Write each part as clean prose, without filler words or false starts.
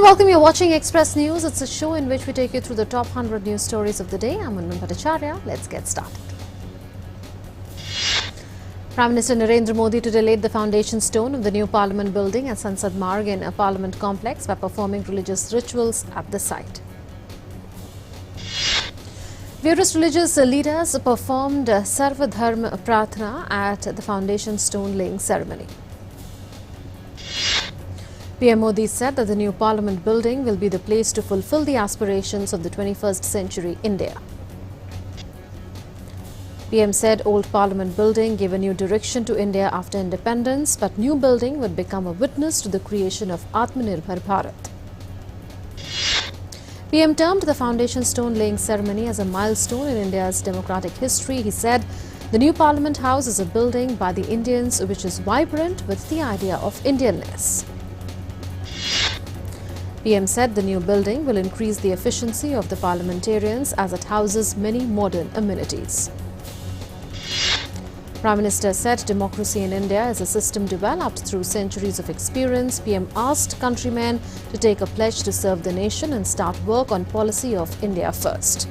Hello and welcome. You're watching Express News. It's a show in which we take you through the top 100 news stories of the day. I'm Paolo. Let's get started. Prime Minister Narendra Modi today laid the foundation stone of the new Parliament building at Sansad Marg in a Parliament complex by performing religious rituals at the site. Various religious leaders performed Sarvadharma Prathana at the foundation stone laying ceremony. PM Modi said that the new Parliament building will be the place to fulfill the aspirations of the 21st century India. PM said old Parliament building gave a new direction to India after independence, but new building would become a witness to the creation of Atmanirbhar Bharat. PM termed the foundation stone laying ceremony as a milestone in India's democratic history. He said the new Parliament House is a building by the Indians which is vibrant with the idea of Indianness. PM said the new building will increase the efficiency of the parliamentarians as it houses many modern amenities. Prime Minister said democracy in India is a system developed through centuries of experience. PM asked countrymen to take a pledge to serve the nation and start work on policy of India first.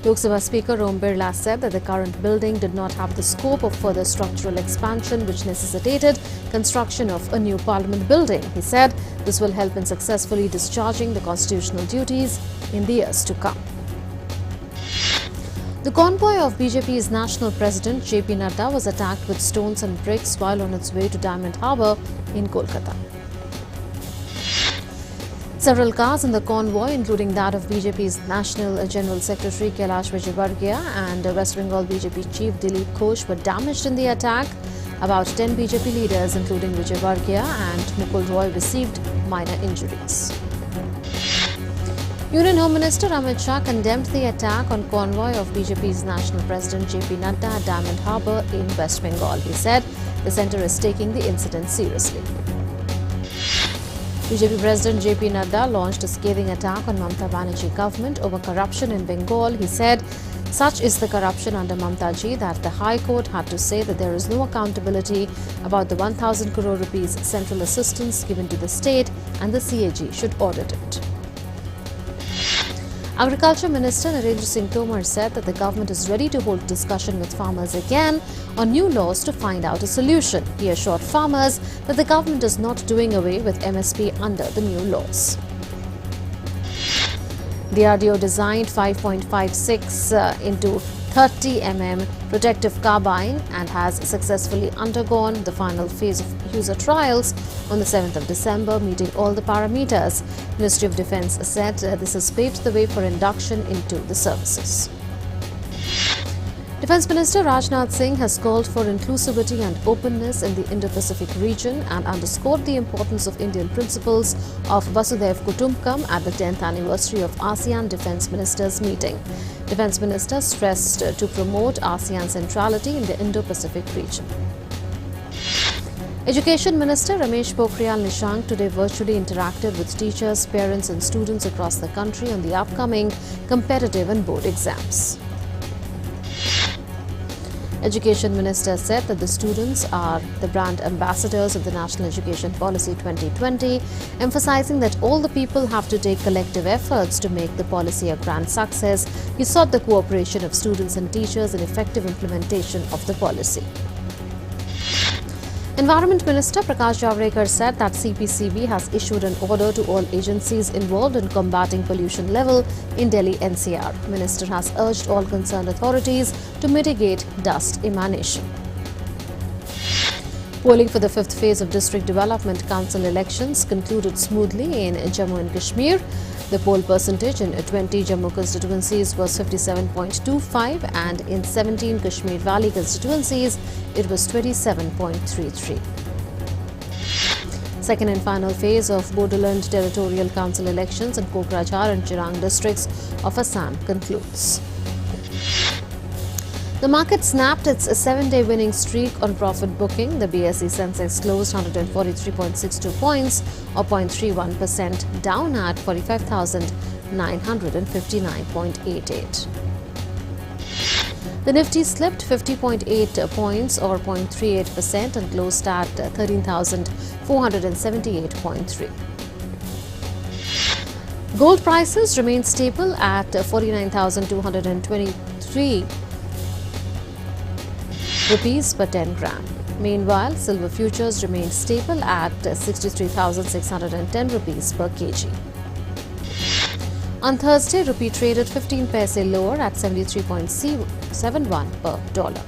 Lok Sabha Speaker Om Birla said that the current building did not have the scope of further structural expansion which necessitated construction of a new Parliament building. He said this will help in successfully discharging the constitutional duties in the years to come. The convoy of BJP's national president JP Nadda was attacked with stones and bricks while on its way to Diamond Harbour in Kolkata. Several cars in the convoy, including that of BJP's National General Secretary Kailash Vijayvargiya and West Bengal BJP Chief Dilip Ghosh, were damaged in the attack. About 10 BJP leaders, including Vijayvargiya and Mukul Roy, received minor injuries. Union Home Minister Amit Shah condemned the attack on convoy of BJP's National President JP Nadda at Diamond Harbour in West Bengal. He said the centre is taking the incident seriously. BJP President JP Nadda launched a scathing attack on Mamata Banerjee government over corruption in Bengal. He said, such is the corruption under Mamata ji that the High Court had to say that there is no accountability about the 1,000 crore rupees central assistance given to the state and the CAG should audit it. Agriculture Minister Narendra Singh Tomar said that the government is ready to hold discussion with farmers again on new laws to find out a solution. He assured farmers that the government is not doing away with MSP under the new laws. The RDO designed 5.56 into 30 mm protective carbine and has successfully undergone the final phase of user trials on the 7th of December, meeting all the parameters. Ministry of Defence said this has paved the way for induction into the services. Defence Minister Rajnath Singh has called for inclusivity and openness in the Indo-Pacific region and underscored the importance of Indian principles of Vasudhaiv Kutumbakam at the 10th anniversary of ASEAN Defence Ministers meeting. Defence Minister stressed to promote ASEAN centrality in the Indo-Pacific region. Education Minister Ramesh Pokhriyal Nishank today virtually interacted with teachers, parents and students across the country on the upcoming competitive and board exams. Education Minister said that the students are the brand ambassadors of the National Education Policy 2020, emphasizing that all the people have to take collective efforts to make the policy a grand success. He sought the cooperation of students and teachers in effective implementation of the policy. Environment Minister Prakash Javadekar said that CPCB has issued an order to all agencies involved in combating pollution level in Delhi NCR. Minister has urged all concerned authorities to mitigate dust emanation. Polling for the fifth phase of District Development Council elections concluded smoothly in Jammu and Kashmir. The poll percentage in 20 Jammu constituencies was 57.25 and in 17 Kashmir Valley constituencies it was 27.33. Second and final phase of Bodoland Territorial Council elections in Kokrajhar and Chirang districts of Assam concludes. The market snapped its 7-day winning streak on profit booking. The BSE Sensex closed 143.62 points or 0.31% down at 45,959.88. The Nifty slipped 50.8 points or 0.38% and closed at 13,478.3. Gold prices remain stable at 49,223 rupees per 10 gram. Meanwhile, silver futures remain stable at 63,610 rupees per kg. On Thursday, rupee traded 15 paise lower at 73.71 per dollar.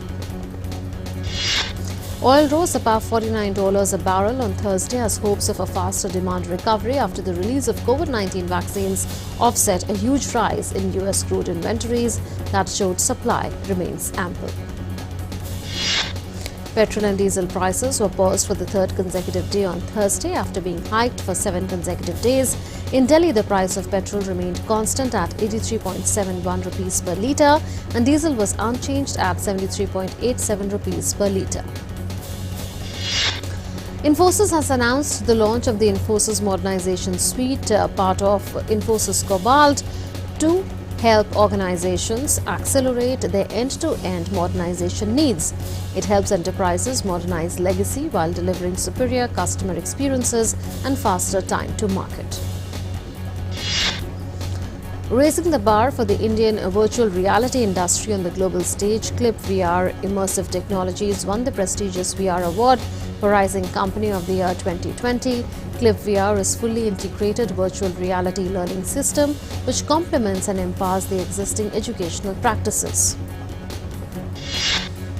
Oil rose above $49 a barrel on Thursday as hopes of a faster demand recovery after the release of COVID-19 vaccines offset a huge rise in US crude inventories that showed supply remains ample. Petrol and diesel prices were paused for the third consecutive day on Thursday after being hiked for 7 consecutive days. In Delhi, the price of petrol remained constant at 83.71 rupees per litre and diesel was unchanged at 73.87 rupees per litre. Infosys has announced the launch of the Infosys Modernization Suite, part of Infosys Cobalt, to help organizations accelerate their end-to-end modernization needs. It helps enterprises modernize legacy while delivering superior customer experiences and faster time to market. Raising the bar for the Indian virtual reality industry on the global stage, Clip VR Immersive Technologies won the prestigious VR Award for Rising Company of the Year 2020. Clip VR is fully integrated virtual reality learning system which complements and empowers the existing educational practices.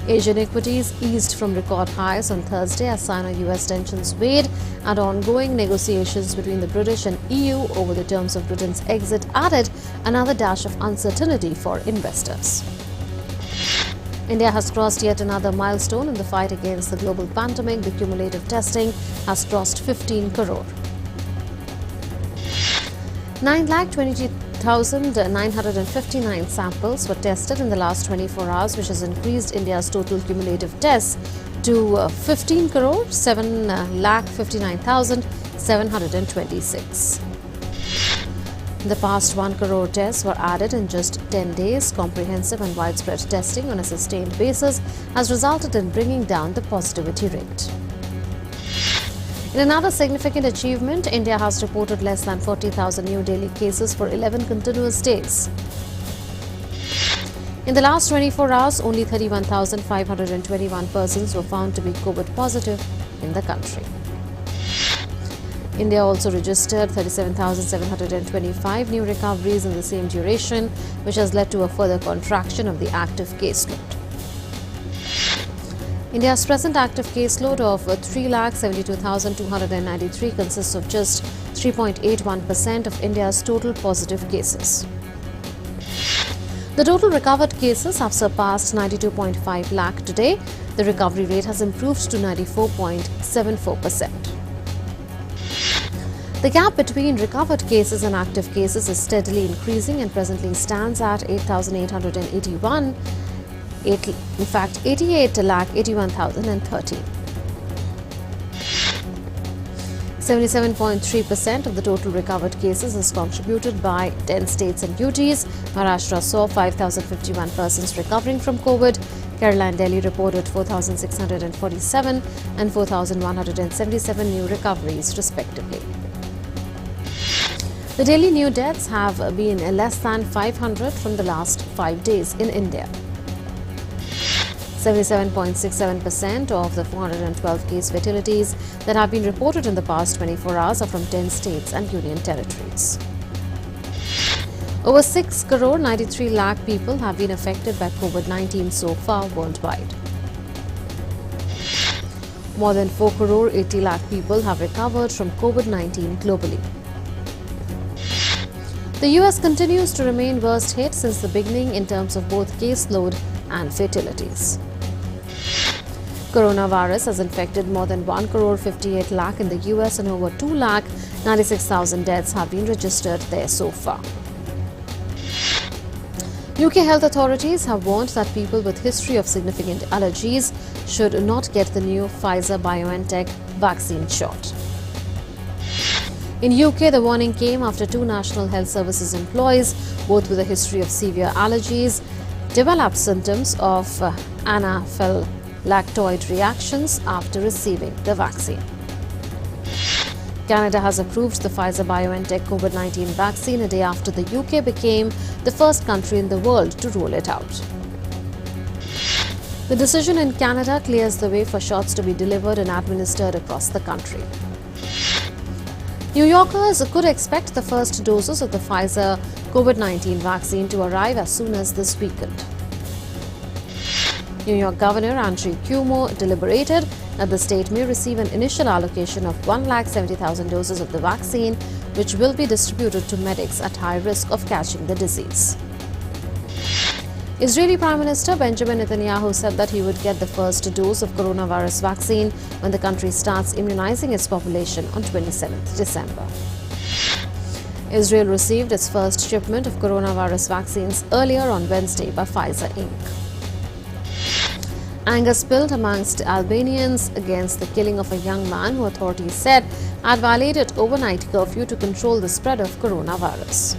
Asian equities eased from record highs on Thursday as Sino-US tensions weighed and ongoing negotiations between the British and EU over the terms of Britain's exit added another dash of uncertainty for investors. India has crossed yet another milestone in the fight against the global pandemic. The cumulative testing has crossed 15 crore. 9,22,959 samples were tested in the last 24 hours, which has increased India's total cumulative tests to 15 crore 7,59,726. In the past, 1 crore tests were added in just 10 days. Comprehensive and widespread testing on a sustained basis has resulted in bringing down the positivity rate. In another significant achievement, India has reported less than 40,000 new daily cases for 11 continuous days. In the last 24 hours, only 31,521 persons were found to be COVID positive in the country. India also registered 37,725 new recoveries in the same duration, which has led to a further contraction of the active caseload. India's present active caseload of 3,72,293 consists of just 3.81% of India's total positive cases. The total recovered cases have surpassed 92.5 lakh today. The recovery rate has improved to 94.74%. The gap between recovered cases and active cases is steadily increasing and presently stands at 8,881. In fact, 88,81,030. 77.3% of the total recovered cases is contributed by 10 states and UTs. Maharashtra saw 5,051 persons recovering from COVID. Kerala and Delhi reported 4,647 and 4,177 new recoveries respectively. The daily new deaths have been less than 500 from the last 5 days in India. 77.67% of the 412 case fatalities that have been reported in the past 24 hours are from 10 states and union territories. Over 6 crore 93 lakh people have been affected by COVID-19 so far worldwide. More than 4 crore 80 lakh people have recovered from COVID-19 globally. The US continues to remain worst hit since the beginning in terms of both caseload and fatalities. Coronavirus has infected more than 1 crore 58 lakh in the US and over 2 lakh 96,000 deaths have been registered there so far. UK health authorities have warned that people with history of significant allergies should not get the new Pfizer-BioNTech vaccine shot. In UK, the warning came after 2 National Health Services employees, both with a history of severe allergies, developed symptoms of anaphylactoid reactions after receiving the vaccine. Canada has approved the Pfizer-BioNTech COVID-19 vaccine a day after the UK became the first country in the world to roll it out. The decision in Canada clears the way for shots to be delivered and administered across the country. New Yorkers could expect the first doses of the Pfizer COVID-19 vaccine to arrive as soon as this weekend. New York Governor Andrew Cuomo deliberated that the state may receive an initial allocation of 170,000 doses of the vaccine, which will be distributed to medics at high risk of catching the disease. Israeli Prime Minister Benjamin Netanyahu said that he would get the first dose of coronavirus vaccine when the country starts immunizing its population on 27th December. Israel received its first shipment of coronavirus vaccines earlier on Wednesday by Pfizer Inc. Anger spilled amongst Albanians against the killing of a young man who authorities said had violated overnight curfew to control the spread of coronavirus.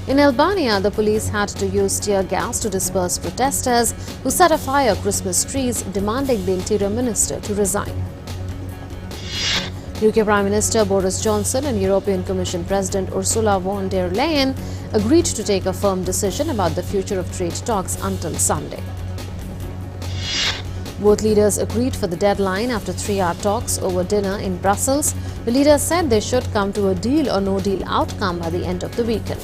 In Albania, the police had to use tear gas to disperse protesters who set afire Christmas trees, demanding the Interior Minister to resign. UK Prime Minister Boris Johnson and European Commission President Ursula von der Leyen agreed to take a firm decision about the future of trade talks until Sunday. Both leaders agreed for the deadline after 3-hour talks over dinner in Brussels. The leaders said they should come to a deal or no deal outcome by the end of the weekend.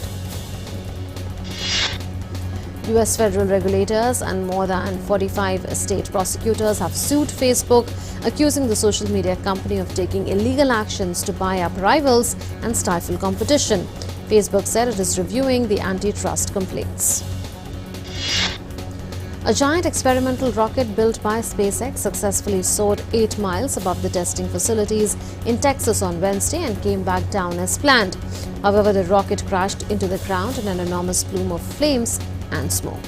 US federal regulators and more than 45 state prosecutors have sued Facebook, accusing the social media company of taking illegal actions to buy up rivals and stifle competition. Facebook said it is reviewing the antitrust complaints. A giant experimental rocket built by Spacex successfully soared 8 miles above the testing facilities in Texas on Wednesday and came back down as planned. However, the rocket crashed into the ground in an enormous plume of flames and smoke.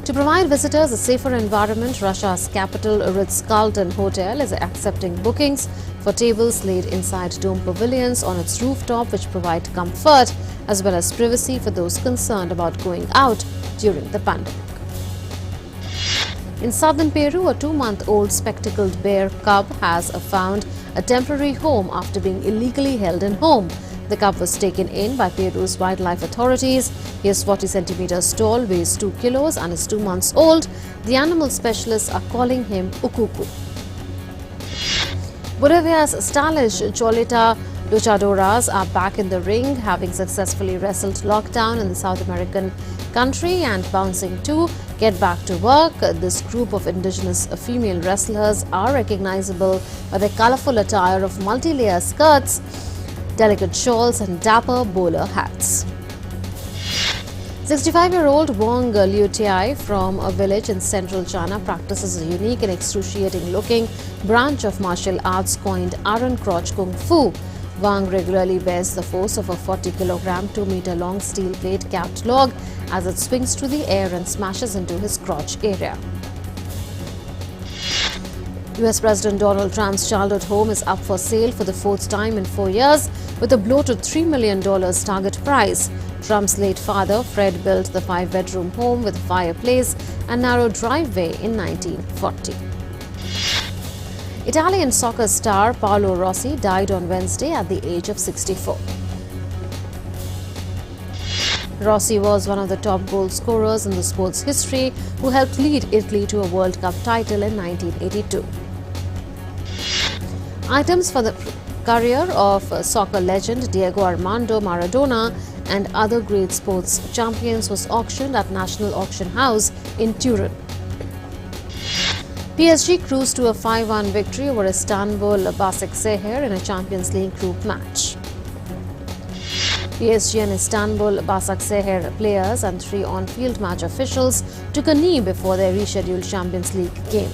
To provide visitors a safer environment, Russia's capital Ritz-Carlton Hotel is accepting bookings for tables laid inside dome pavilions on its rooftop, which provide comfort as well as privacy for those concerned about going out during the pandemic. In southern Peru, a 2-month-old spectacled bear cub has found a temporary home after being illegally held in home. The cub was taken in by Peru's wildlife authorities. He is 40 centimeters tall, weighs 2 kilos and is 2 months old. The animal specialists are calling him Ukuku. Bolivia's stylish Cholita luchadoras are back in the ring, having successfully wrestled lockdown in the South American country and bouncing to get back to work. This group of indigenous female wrestlers are recognizable by their colorful attire of multi-layer skirts, delicate shawls and dapper bowler hats. 65-year-old Wong Liutiai from a village in central China practices a unique and excruciating-looking branch of martial arts coined Iron Crotch Kung Fu. Wang regularly bears the force of a 40-kilogram, 2-meter-long steel plate capped log as it swings through the air and smashes into his crotch area. US President Donald Trump's childhood home is up for sale for the 4th time in 4 years with a bloated $3 million target price. Trump's late father, Fred, built the 5-bedroom home with a fireplace and narrow driveway in 1940. Italian soccer star Paolo Rossi died on Wednesday at the age of 64. Rossi was one of the top goal scorers in the sport's history who helped lead Italy to a World Cup title in 1982. Items for the career of soccer legend Diego Armando Maradona and other great sports champions was auctioned at National Auction House in Turin. PSG cruised to a 5-1 victory over Istanbul Başakşehir in a Champions League group match. PSG and Istanbul Başakşehir players and 3 on-field match officials took a knee before their rescheduled Champions League game.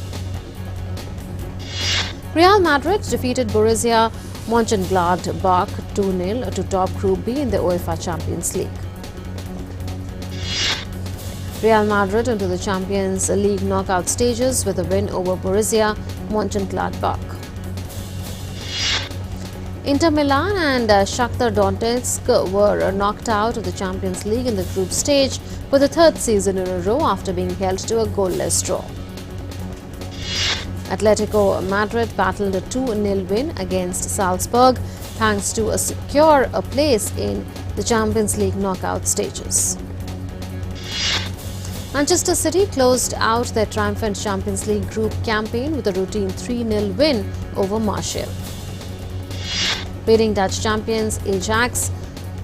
Real Madrid defeated Borussia Monchengladbach 2-0 to top Group B in the UEFA Champions League. Real Madrid into the Champions League knockout stages with a win over Borussia Monchengladbach. Inter Milan and Shakhtar Donetsk were knocked out of the Champions League in the group stage for the 3rd season in a row after being held to a goalless draw. Atletico Madrid battled a 2-0 win against Salzburg thanks to a secure place in the Champions League knockout stages. Manchester City closed out their triumphant Champions League group campaign with a routine 3-0 win over Marseille. Reigning Dutch champions Ajax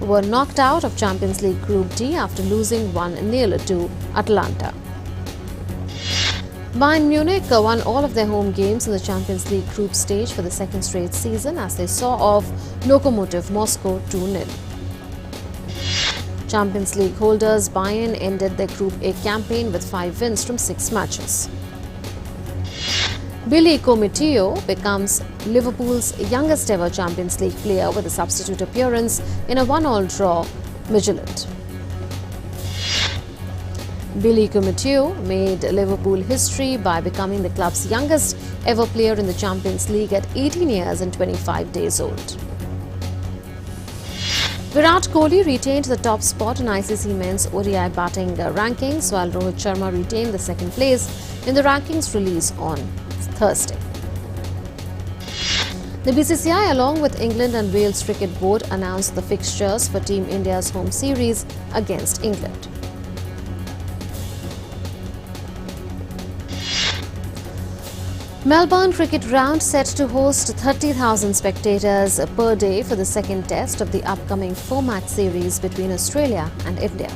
were knocked out of Champions League Group D after losing 1-0 to Atalanta. Bayern Munich won all of their home games in the Champions League group stage for the second straight season as they saw off Lokomotiv Moscow 2-0. Champions League holders Bayern ended their Group A campaign with 5 wins from 6 matches. Billy Cometio becomes Liverpool's youngest ever Champions League player with a substitute appearance in a 1-1 draw Midtjylland. Billy Cometio made Liverpool history by becoming the club's youngest ever player in the Champions League at 18 years and 25 days old. Virat Kohli retained the top spot in ICC men's ODI batting rankings, while Rohit Sharma retained the second place in the rankings release on Thursday. The BCCI, along with England and Wales Cricket Board, announced the fixtures for Team India's home series against England. Melbourne Cricket Ground set to host 30,000 spectators per day for the second test of the upcoming 4-match series between Australia and India.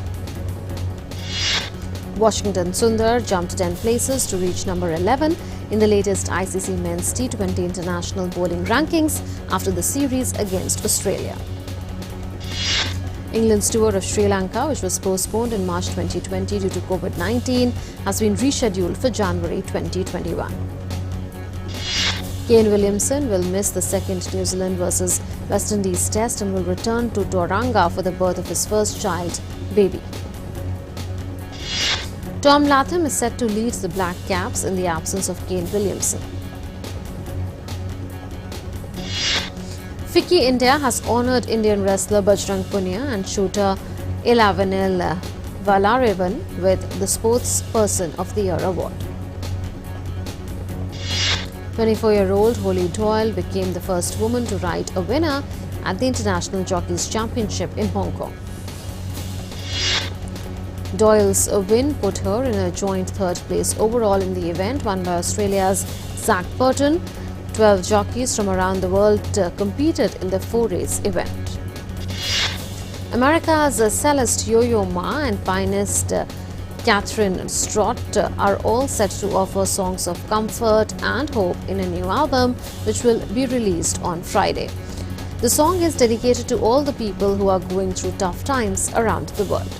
Washington Sundar jumped 10 places to reach number 11 in the latest ICC Men's T20 International Bowling Rankings after the series against Australia. England's tour of Sri Lanka, which was postponed in March 2020 due to COVID-19, has been rescheduled for January 2021. Kane Williamson will miss the second New Zealand versus West Indies test and will return to Tauranga for the birth of his first child, baby. Tom Latham is set to lead the Black Caps in the absence of Kane Williamson. FICCI India has honoured Indian wrestler Bajrang Punia and shooter Ilavanil Valaravan with the Sportsperson of the Year award. 24-year-old Holly Doyle became the first woman to ride a winner at the International Jockeys Championship in Hong Kong. Doyle's win put her in a joint third place overall in the event, won by Australia's Zach Burton. 12 jockeys from around the world competed in the 4-race event. America's cellist Yo-Yo Ma and pianist Catherine Stott are all set to offer songs of comfort and hope in a new album which will be released on Friday. The song is dedicated to all the people who are going through tough times around the world.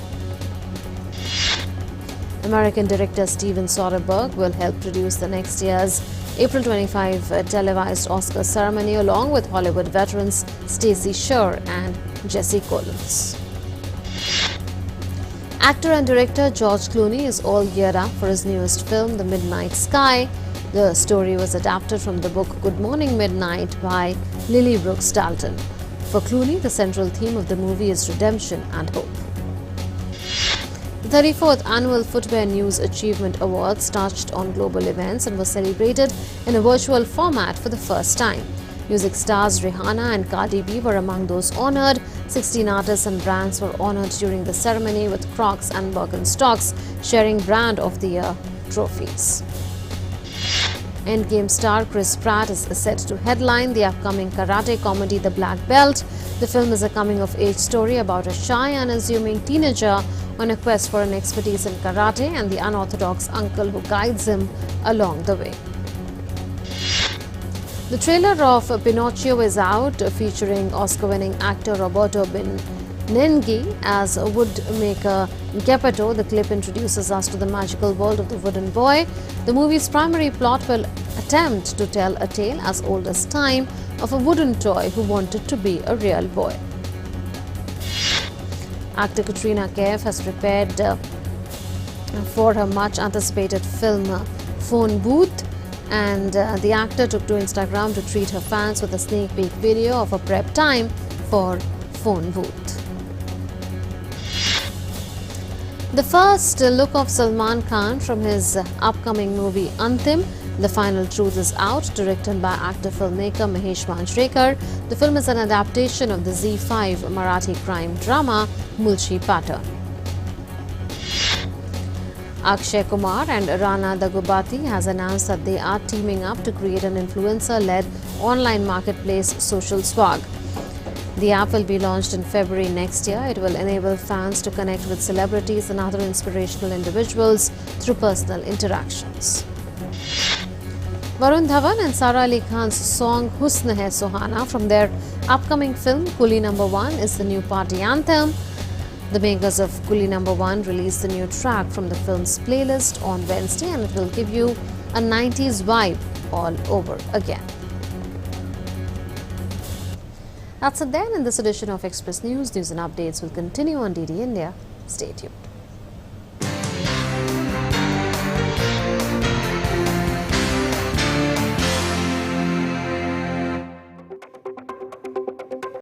American director Steven Soderbergh will help produce the next year's April 25 televised Oscar ceremony along with Hollywood veterans Stacey Sher and Jesse Collins. Actor and director George Clooney is all geared up for his newest film, The Midnight Sky. The story was adapted from the book Good Morning Midnight by Lily Brooks Dalton. For Clooney, the central theme of the movie is redemption and hope. The 34th Annual Footwear News Achievement Awards touched on global events and was celebrated in a virtual format for the first time. Music stars Rihanna and Cardi B were among those honoured. 16 artists and brands were honoured during the ceremony, with Crocs and Birkenstocks sharing Brand of the Year trophies. Endgame star Chris Pratt is set to headline the upcoming karate comedy The Black Belt. The film is a coming-of-age story about a shy, unassuming teenager on a quest for an expertise in karate and the unorthodox uncle who guides him along the way. The trailer of Pinocchio is out, featuring Oscar-winning actor Roberto Benigni as woodmaker Geppetto. The clip introduces us to the magical world of the wooden boy. The movie's primary plot will attempt to tell a tale as old as time of a wooden toy who wanted to be a real boy. Actor Katrina Kaif has prepared for her much-anticipated film Phone Booth, and the actor took to Instagram to treat her fans with a sneak peek video of her prep time for Phone Booth. The first look of Salman Khan from his upcoming movie Antim The Final Truth is out, directed by actor-filmmaker Mahesh Manjrekar. The film is an adaptation of the Z5 Marathi crime drama Mulchi Pattern. Akshay Kumar and Rana Dagubati has announced that they are teaming up to create an influencer-led online marketplace, Social Swag. The app will be launched in February next year. It will enable fans to connect with celebrities and other inspirational individuals through personal interactions. Varun Dhawan and Sara Ali Khan's song Husn Hai Suhana from their upcoming film Coolie No. 1 is the new party anthem. The makers of Coolie No. 1 released the new track from the film's playlist on Wednesday, and it will give you a 90s vibe all over again. That's it then in this edition of Express News. News and updates will continue on DD India. Stay tuned.